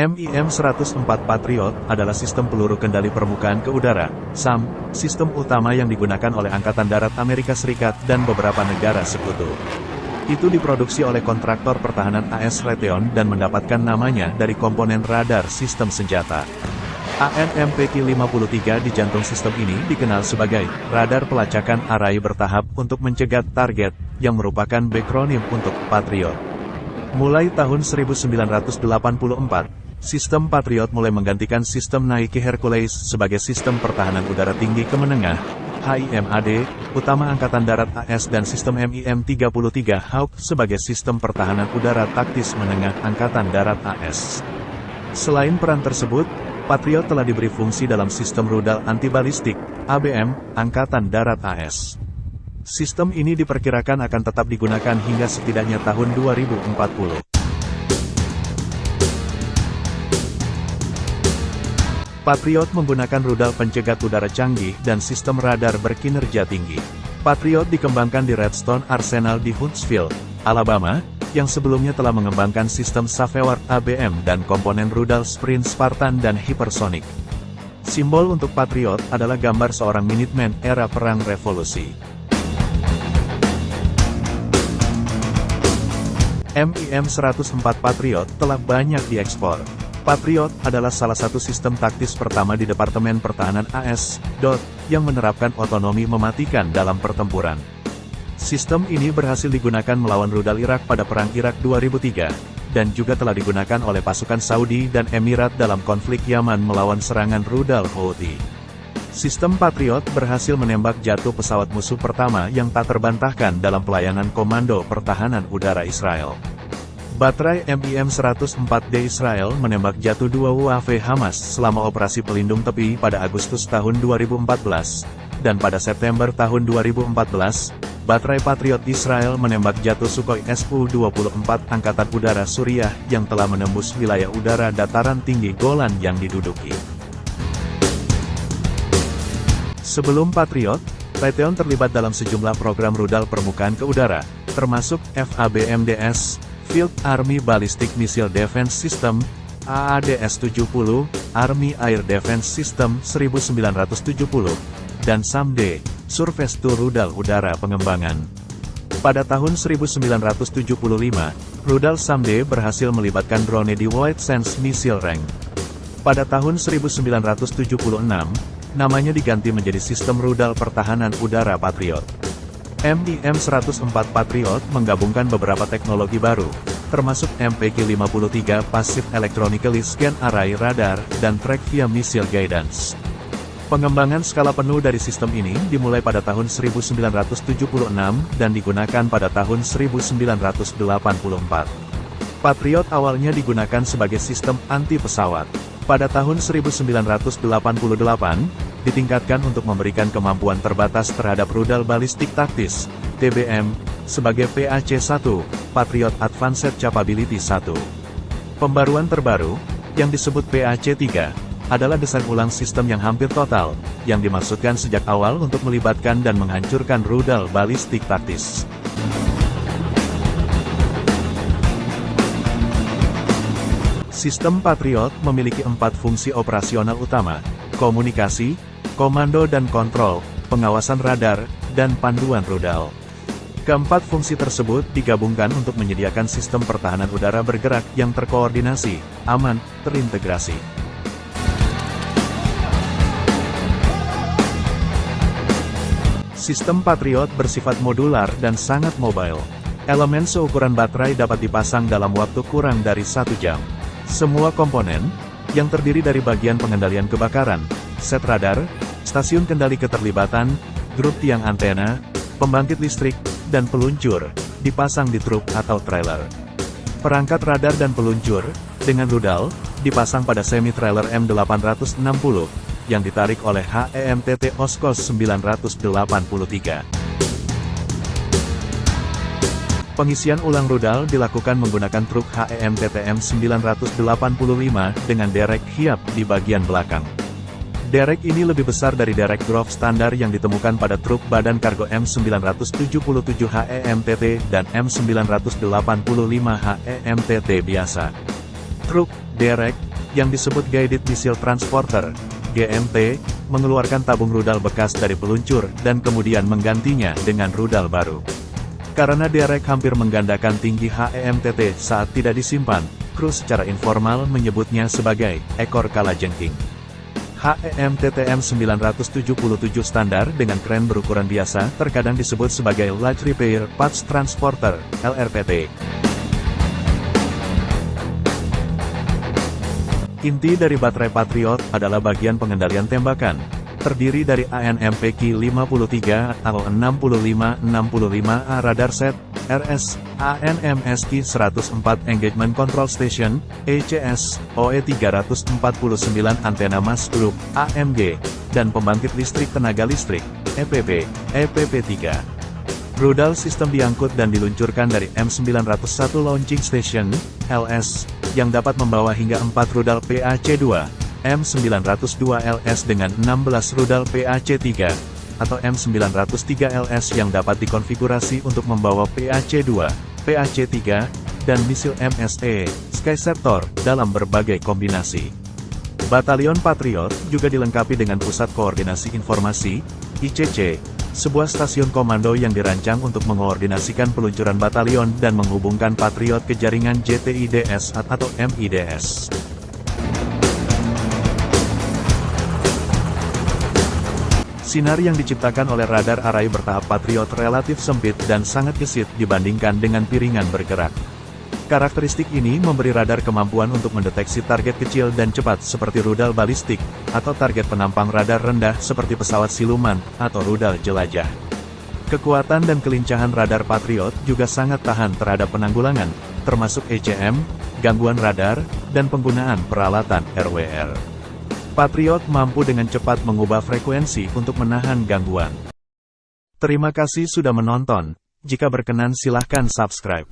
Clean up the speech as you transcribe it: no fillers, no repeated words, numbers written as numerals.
MIM-104 Patriot adalah sistem peluru kendali permukaan ke udara, SAM, sistem utama yang digunakan oleh Angkatan Darat Amerika Serikat dan beberapa negara sekutu. Itu diproduksi oleh kontraktor pertahanan AS Raytheon dan mendapatkan namanya dari komponen radar sistem senjata. ANMPK-53 di jantung sistem ini dikenal sebagai radar pelacakan arai bertahap untuk mencegat target, yang merupakan backronym untuk Patriot. Mulai tahun 1984, sistem Patriot mulai menggantikan sistem Nike Hercules sebagai sistem pertahanan udara tinggi ke menengah, HIMAD, utama Angkatan Darat AS dan sistem MIM-33 Hawk sebagai sistem pertahanan udara taktis menengah Angkatan Darat AS. Selain peran tersebut, Patriot telah diberi fungsi dalam sistem rudal antibalistik, ABM, Angkatan Darat AS. Sistem ini diperkirakan akan tetap digunakan hingga setidaknya tahun 2040. Patriot menggunakan rudal pencegat udara canggih dan sistem radar berkinerja tinggi. Patriot dikembangkan di Redstone Arsenal di Huntsville, Alabama, yang sebelumnya telah mengembangkan sistem Safeward ABM dan komponen rudal Sprint Spartan dan Hypersonic. Simbol untuk Patriot adalah gambar seorang Minuteman era Perang Revolusi. MIM-104 Patriot telah banyak diekspor. Patriot adalah salah satu sistem taktis pertama di Departemen Pertahanan AS, yang menerapkan otonomi mematikan dalam pertempuran. Sistem ini berhasil digunakan melawan rudal Irak pada Perang Irak 2003, dan juga telah digunakan oleh pasukan Saudi dan Emirat dalam konflik Yaman melawan serangan rudal Houthi. Sistem Patriot berhasil menembak jatuh pesawat musuh pertama yang tak terbantahkan dalam pelayanan Komando Pertahanan Udara Israel. Baterai MIM-104D Israel menembak jatuh 2 UAV Hamas selama operasi pelindung tepi pada Agustus tahun 2014, dan pada September tahun 2014, baterai Patriot Israel menembak jatuh Sukhoi Su-24 Angkatan Udara Suriah yang telah menembus wilayah udara dataran tinggi Golan yang diduduki. Sebelum Patriot, Raytheon terlibat dalam sejumlah program rudal permukaan ke udara, termasuk FABMDS, Field Army Ballistic Missile Defense System, AADS-70, Army Air Defense System 1970, dan SAM-D, Surface to Rudal Udara Pengembangan. Pada tahun 1975, rudal SAM-D berhasil melibatkan drone di Wide Sense Missile Range. Pada tahun 1976, namanya diganti menjadi Sistem Rudal Pertahanan Udara Patriot. MIM-104 Patriot menggabungkan beberapa teknologi baru, termasuk MPK-53 Passive Electronically Scan Array Radar dan Track Via Missile Guidance. Pengembangan skala penuh dari sistem ini dimulai pada tahun 1976 dan digunakan pada tahun 1984. Patriot awalnya digunakan sebagai sistem anti-pesawat. Pada tahun 1988, ditingkatkan untuk memberikan kemampuan terbatas terhadap rudal balistik taktis, TBM, sebagai PAC-1, Patriot Advanced Capability 1. Pembaruan terbaru, yang disebut PAC-3, adalah desain ulang sistem yang hampir total, yang dimaksudkan sejak awal untuk melibatkan dan menghancurkan rudal balistik taktis. Sistem Patriot memiliki 4 fungsi operasional utama: komunikasi, komando dan kontrol, pengawasan radar, dan panduan rudal. Keempat fungsi tersebut digabungkan untuk menyediakan sistem pertahanan udara bergerak yang terkoordinasi, aman, terintegrasi. Sistem Patriot bersifat modular dan sangat mobile. Elemen seukuran baterai dapat dipasang dalam waktu kurang dari 1 jam. Semua komponen, yang terdiri dari bagian pengendalian kebakaran, set radar, stasiun kendali keterlibatan, grup tiang antena, pembangkit listrik, dan peluncur, dipasang di truk atau trailer. Perangkat radar dan peluncur, dengan rudal, dipasang pada semi-trailer M860, yang ditarik oleh HEMTT Oskos 983. Pengisian ulang rudal dilakukan menggunakan truk HEMTT M985 dengan derek hiap di bagian belakang. Derek ini lebih besar dari derek groove standar yang ditemukan pada truk badan kargo M977 HEMTT dan M985 HEMTT biasa. Truk, derek, yang disebut Guided Missile Transporter, GMT, mengeluarkan tabung rudal bekas dari peluncur dan kemudian menggantinya dengan rudal baru. Karena derek hampir menggandakan tinggi HEMTT saat tidak disimpan, kru secara informal menyebutnya sebagai ekor kalajengking. HEMTT M977 standar dengan kren berukuran biasa terkadang disebut sebagai Large Repair Parts Transporter, LRPT. Inti dari baterai Patriot adalah bagian pengendalian tembakan. Terdiri dari ANMPK-53 atau 6565A radar set, RS, ANMSK-104 Engagement Control Station, ECS, OE-349 Antena Mass Group, AMG, dan pembangkit listrik tenaga listrik, EPP, EPP-3. Rudal sistem diangkut dan diluncurkan dari M901 Launching Station, LS, yang dapat membawa hingga 4 rudal PAC-2, M902LS dengan 16 rudal PAC-3, atau M903LS yang dapat dikonfigurasi untuk membawa PAC-2, PAC-3, dan misil MSE, Skyceptor, dalam berbagai kombinasi. Batalion Patriot juga dilengkapi dengan Pusat Koordinasi Informasi, ICC, sebuah stasiun komando yang dirancang untuk mengoordinasikan peluncuran batalion dan menghubungkan Patriot ke jaringan JTIDS atau MIDS. Sinar yang diciptakan oleh radar arai bertahap Patriot relatif sempit dan sangat gesit dibandingkan dengan piringan bergerak. Karakteristik ini memberi radar kemampuan untuk mendeteksi target kecil dan cepat seperti rudal balistik, atau target penampang radar rendah seperti pesawat siluman, atau rudal jelajah. Kekuatan dan kelincahan radar Patriot juga sangat tahan terhadap penanggulangan, termasuk ECM, gangguan radar, dan penggunaan peralatan RWR. Patriot mampu dengan cepat mengubah frekuensi untuk menahan gangguan. Terima kasih sudah menonton. Jika berkenan silahkan subscribe.